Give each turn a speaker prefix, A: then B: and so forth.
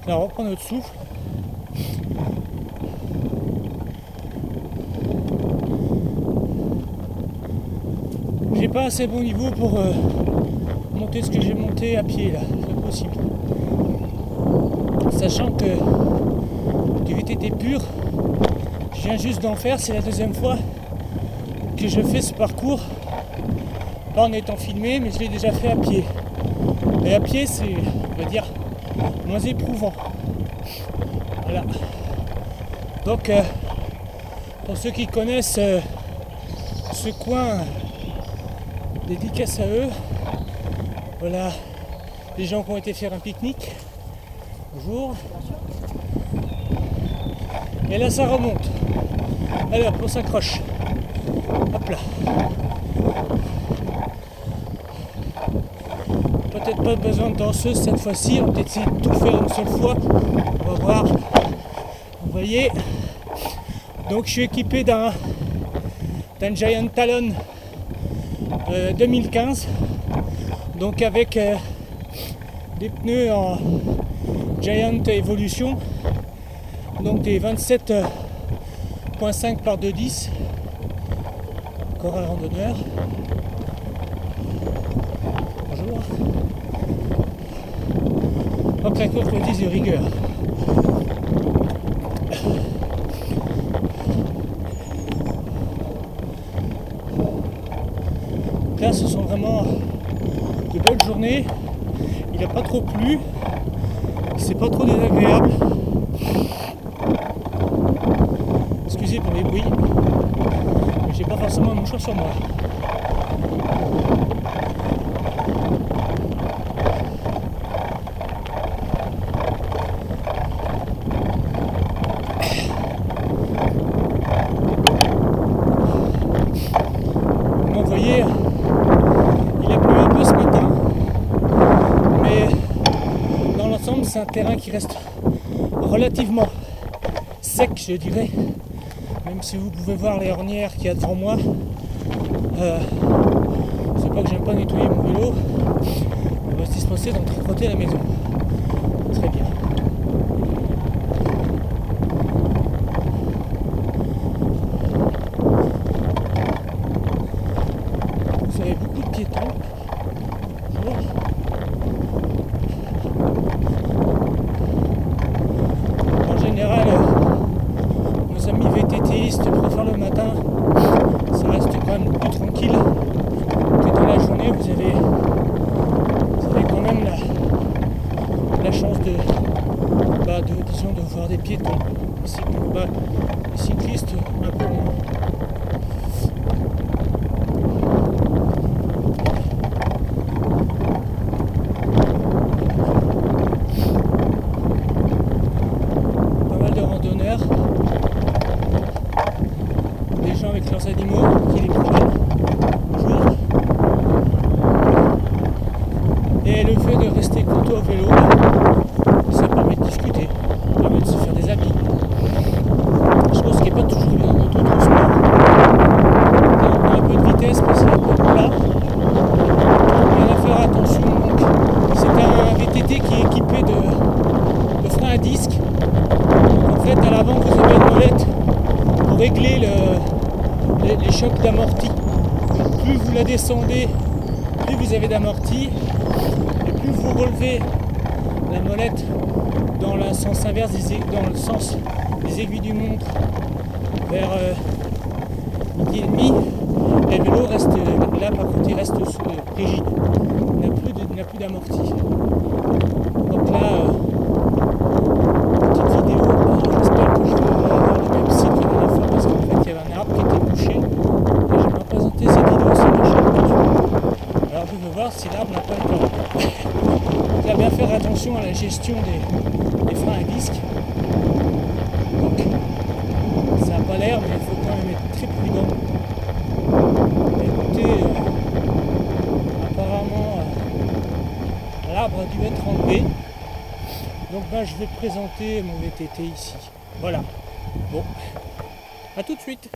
A: Là, on reprend notre souffle. J'ai pas assez bon niveau pour monter ce que j'ai monté à pied là, c'est possible. Sachant que du VTT pur, je viens juste d'en faire, c'est la deuxième fois que je fais ce parcours. Pas en étant filmé, mais je l'ai déjà fait à pied. Et à pied, c'est, on va dire, moins éprouvant. Voilà. Donc, pour ceux qui connaissent ce coin, dédicace à eux. Voilà, les gens qui ont été faire un pique-nique. Bonjour. Et là, ça remonte. Alors, on s'accroche. Hop là. Peut-être pas besoin de danseuse cette fois-ci. On va peut-être essayer de tout faire une seule fois. On va voir. Vous voyez. Donc, je suis équipé d'un Giant Talon 2015. Donc, avec des pneus en Giant Evolution. Donc, des 27.5 par 2,10. Encore un randonneur. Bonjour. Donc la course me dit de rigueur. Donc là, ce sont vraiment de belles journées. Il n'a pas trop plu. C'est pas trop désagréable. Excusez pour les bruits. Mais j'ai pas forcément un mouchoir sur moi. Vous voyez, il a plu un peu ce matin, mais dans l'ensemble c'est un terrain qui reste relativement sec, je dirais, même si vous pouvez voir les ornières qu'il y a devant moi. C'est pas que j'aime pas nettoyer mon vélo, on va se dispenser d'en tricoter la maison. Très bien. Vous avez beaucoup de piétons. Bonjour. En général, nos amis VTTistes préfèrent le matin. Ça reste quand même plus tranquille que dans la journée. Vous avez quand même la chance de voir des piétons. Les cyclistes un peu moins. Des gens avec leurs animaux qui les promènent. Bonjour. Et le fait de rester courtois au vélo, ça permet de discuter, ça permet de se faire des amis. Chose qui n'est pas toujours bien dans d'autres sports. On a un peu de vitesse, mais c'est un peu plat. Il y a à faire attention. Donc, c'est un VTT qui est équipé de freins à disque. En fait, à l'avant, vous avez une molette pour régler les chocs d'amorti. Plus vous la descendez, plus vous avez d'amorti, et plus vous relevez la molette dans le sens inverse, dans le sens des aiguilles du montre vers midi et demi, et le vélo reste là, par contre, il reste rigide. Il n'a plus d'amorti. Donc là, petite vidéo, j'espère que je vais avoir le même site que la dernière fois, parce qu'en fait il y avait un arbre qui était bouché, et je vais me présenter cette vidéo sur ma chaîne YouTube. Alors je veux voir si l'arbre n'a pas été là. Donc là, bien faire attention à la gestion des freins à disque. Donc ça n'a pas l'air, mais il faut quand même être très prudent. Écoutez, apparemment l'arbre a dû être enlevé. Donc je vais présenter mon VTT ici. Voilà. Bon, à tout de suite.